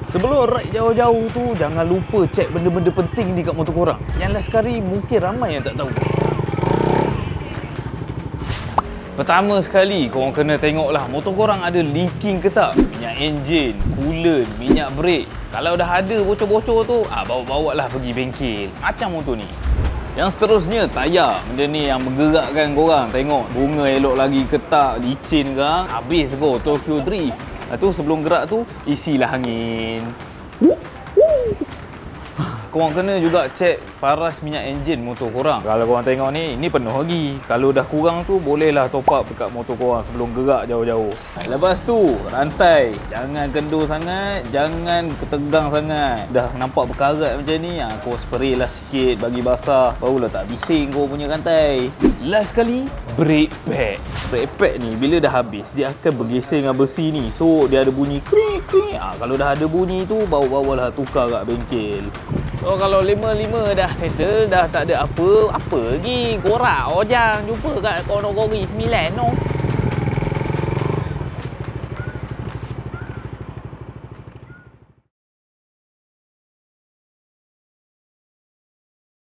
Sebelum ride jauh-jauh tu, jangan lupa cek benda-benda penting ni kat motor korang. Yang last sekali mungkin ramai yang tak tahu. Pertama sekali, korang kena tengoklah motor korang ada leaking ke tak. Minyak enjin, coolant, minyak brake. Kalau dah ada bocor-bocor tu, bawa-bawa lah pergi bengkel. Macam motor ni. Yang seterusnya, tayar. Benda ni yang menggerakkan korang. Tengok, bunga elok lagi ke tak, licin ke. Habis go, Tokyo Drift. Lepas tu sebelum gerak tu, isilah angin. Korang kena juga cek paras minyak enjin motor korang. Kalau korang tengok ni penuh lagi. Kalau dah kurang tu, bolehlah top up dekat motor korang sebelum gerak jauh-jauh. Lepas tu, rantai. Jangan kendur sangat, jangan ketegang sangat. Dah nampak berkarat macam ni, kau spray lah sikit bagi basah. Barulah tak bising kau punya rantai. Last sekali, brake pad. Brake pad ni bila dah habis, dia akan bergeser dengan besi ni. So, dia ada bunyi krik krik. Kalau dah ada bunyi tu, bawa-bawalah tukar kat bengkel. So kalau 5-5 dah settle, dah tak ada apa lagi. Korang ojang jumpa kat Konogori 9 no.